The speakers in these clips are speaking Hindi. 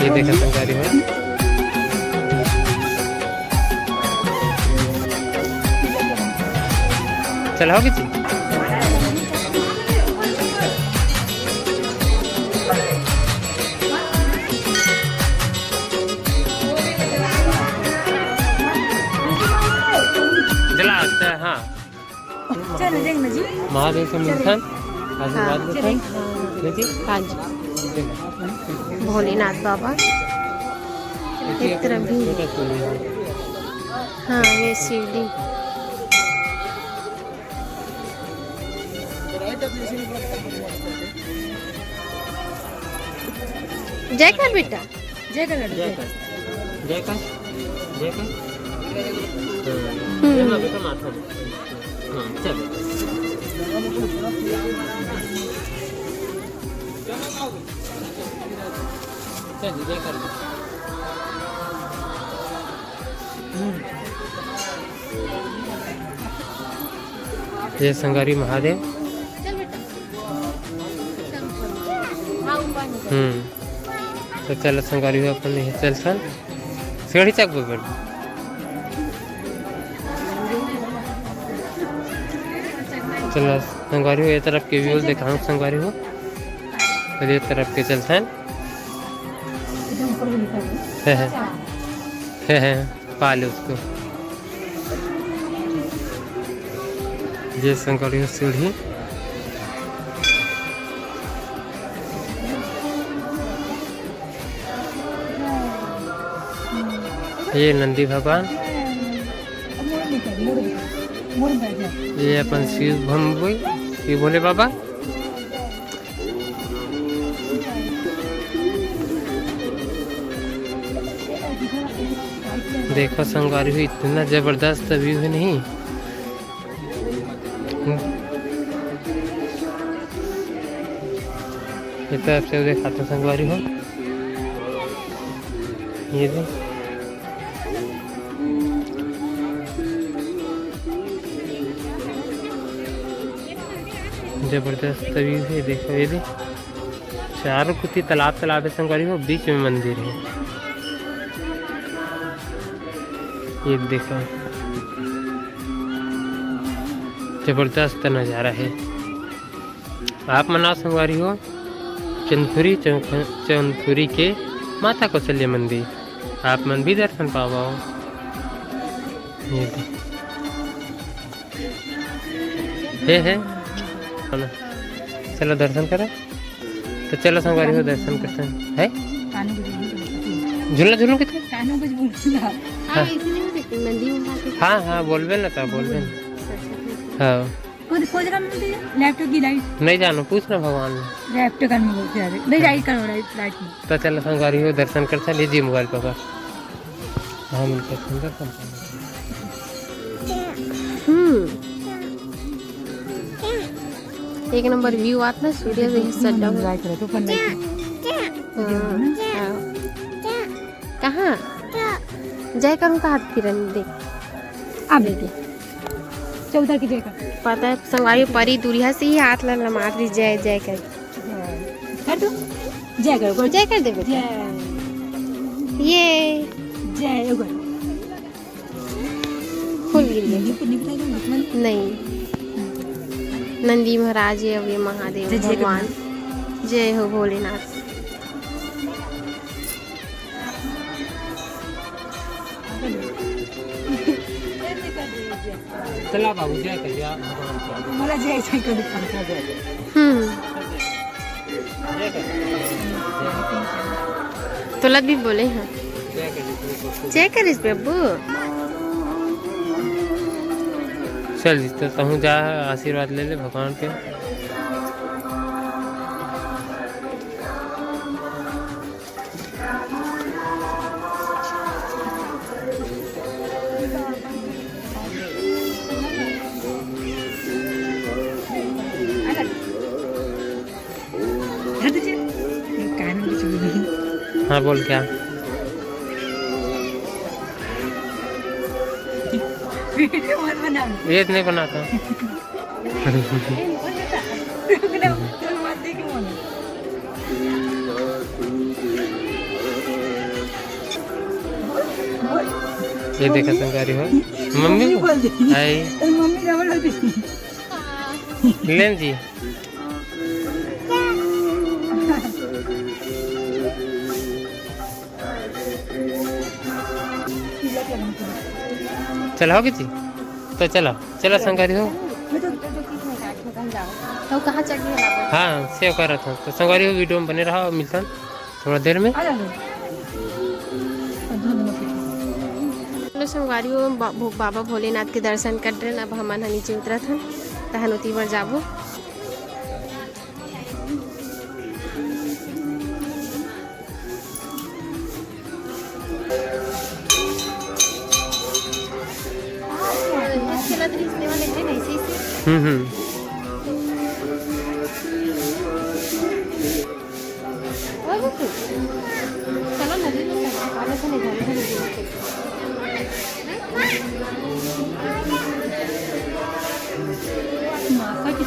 ये देखा संगारी हो चला हो किसी चला अच्छा हाँ महादेव से मिलता आशीर्वाद लेते हैं हाँ जी भोलेनाथ बाबा एक तरफ भी हाँ ये शिवलिंग जय कर बेटा जय कर जय कर जय कर जय कर बेटा माथा चलो चल जय कर ये संगारी महादेव तो चलो संगारी हुआ अपन नहीं चल सन सीढ़ी चक बगड़ चलो संगारी हो ये तरफ के व्यू दिखाऊं संगारी हो तो ये तरफ के चल सन है पाले उसको ये संगारी हो सीढ़ी ये नंदी भगवान ये अपन शिव भम्बुई शिव भोले बाबा देखो संगारी हुई इतना जबरदस्त व्यू है नहीं ये तरफ से देखा तो संगवारी हो ये दे जबरदस्त व्यू है देखो ये दे चारों कुत्ती तालाब तालाब है संगवारी हो बीच में मंदिर है ये देखो जबरदस्त नज़ारा है आप मना संगवारी हो चंदपुरी के माता कौशल्या मंदिर आप मन भी दर्शन पाओ ये है चलो दर्शन करो तो चलो संगवारी हो दर्शन करते हैं झूला झूलो कितने हाँ हाँ बोलबे ना था बोलबे ना हाँ लैपटॉप की लाइट नहीं जानो पूछना भगवान में लैपटॉप का नहीं लाइट करो लाइट में तो चलो संगवारी हो दर्शन करते लीजिए मोबाइल पर हाँ मिलकर सुंदर एक नंबर व्यू आता है सूर्य से सजा हुआ कहाँ जय करूँ का हाथ फिर देख आप देखिए 14 की जय कर पता है संगवारी परी दूरिया से ही हाथ लगा मार दी जय जय कर दो जय करो जय कर दे बेटा ये जय फूल गिर गया नहीं नंदी महाराज है अब ये महादेव भगवान जय हो भोलेनाथ चला बाबू जय कर दिया मला जय जय कर तुला भी बोले हैं जय करिस बाबू चल तो कहूँ जा आशीर्वाद ले ले भगवान के हाँ बोल क्या ये नहीं बनाता ये देखा संगारी हो मम्मी आई मम्मी डबल होती लेन जी चला हो किसी तो चला चला संगारी हो तो कहाँ चढ़ गया हाँ सेव कर रहा था तो संगारी हो वीडियो में बने रहा मिलता थोड़ा देर में संगवारी बाबा भोलेनाथ के दर्शन कर रहे अब हम नीचे उतरा था तहन उती बार जाबो चलो नदी में मासा की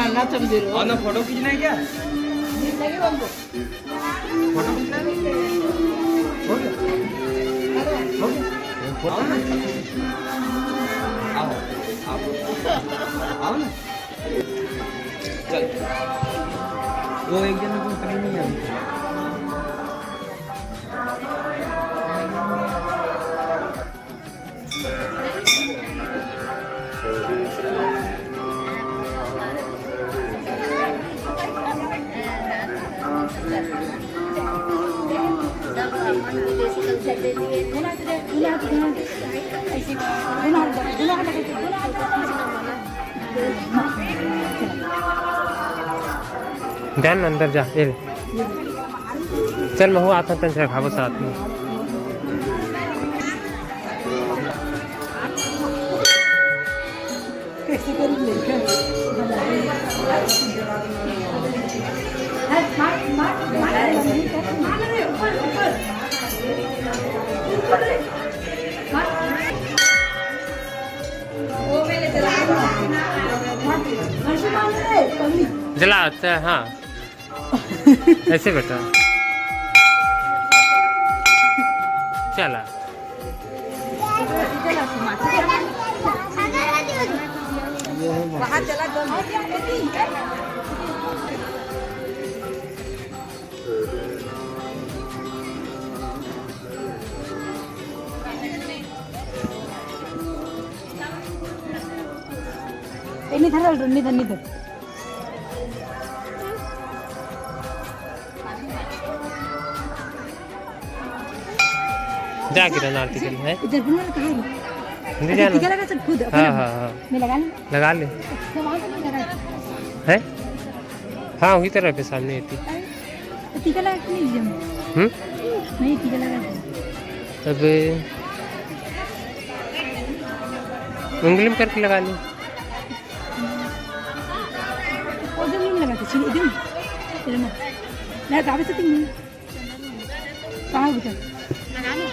ना तुम दे रहे हो ना फोटो खींचना है क्या फोटो खींचना आओ ना चल वो एक जन को कहीं नहीं आती ध्यान अंदर जा चल मैं आता तन से खाबो साथ में जला अच्छा हाँ ऐसे बेटा चला निधर जा किरण आरती के लिए है इधर बुलवाना कहाँ है टीका लगा सब खुद हाँ हाँ हाँ मैं लगा ले तो वहाँ से नहीं लगा है हाँ वही तरह पे सामने थी टीका लगा के नहीं जम नहीं टीका लगा अब उंगली में करके लगा ली और जो नहीं लगा था चलिए इधर इधर मत ना गावे से तुम कहाँ उधर लगा लो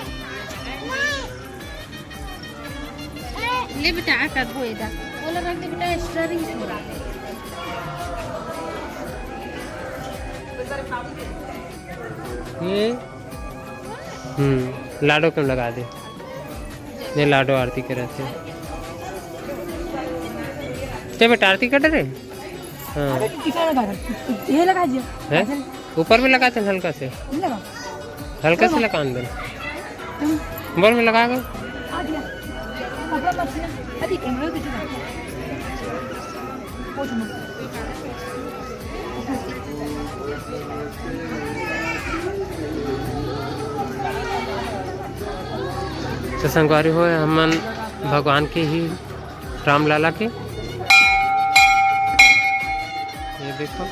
ले बेटा कर दो इधर बोला रख दे बेटा एक्स्ट्रा रिंग छोड़ा ये लाडो क्यों लगा दे ये लाडो आरती के रहते क्या बेटा आरती कर रहे हाँ टीका लगा ये लगा दिया है ऊपर में लगाते हैं हल्का से लगा हल्का से लगा अंदर बोल में लगा गए आ दिया अब मत अभी कैमरा दिख रहा है तो संगवारी हो हमन भगवान के ही राम लाला के ये देखो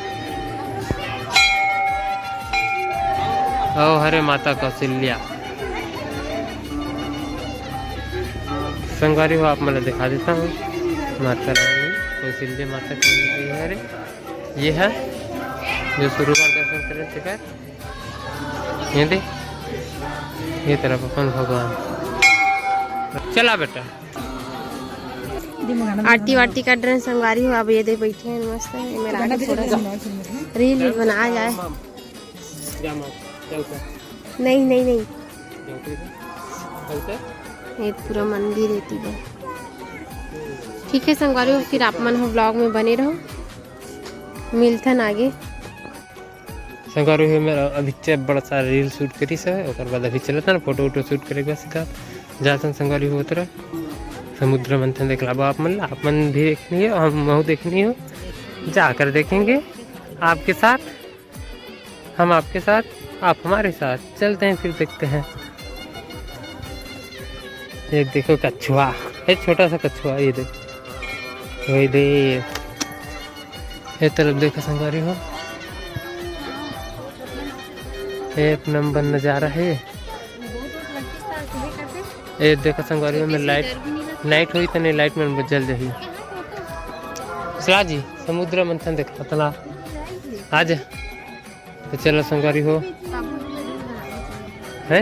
ओ हरे माता कौशल्या संगवारी हो आप मैं दिखा देता हूँ माता रानी कौशल्या माता की है ये है जो शुरू कर दर्शन करें शिकार ये देख ये तरफ अपन भगवान चला बेटा आरती वारती कर रहे हैं संगवारी हो अब ये दे बैठे हैं मस्त है मेरा थोड़ा सा रील बना जाए नहीं नहीं नहीं ये पूरा मंदिर रहती है। ठीक है संगवारी, फिर आप मन हो ब्लॉग में बने रहो, मिलथन आगे। संगवारी हो मेरा अभी बड़ा सारा रील शूट करी सब, और बाद अभी चलता ना फोटो वोटो शूट करे के बाद जाता संगवारी हो तरह समुद्र मंथन देख ला। आप मन भी देखनी है और हम देखनी हो, जाकर देखेंगे आपके साथ, हम आपके साथ, आप हमारे साथ चलते हैं, फिर देखते हैं। ये देखो कछुआ, ये छोटा सा कछुआ, ये देखो, ये दे ये तरफ देखो संगवारी हो, एक नंबर नज़ारा है। ये देखो संगवारी हो, मैं लाइट हुई तो नहीं, लाइट में जल जाइए सला जी। समुद्र मंथन देखा तला आज तो चलो संगवारी हो है।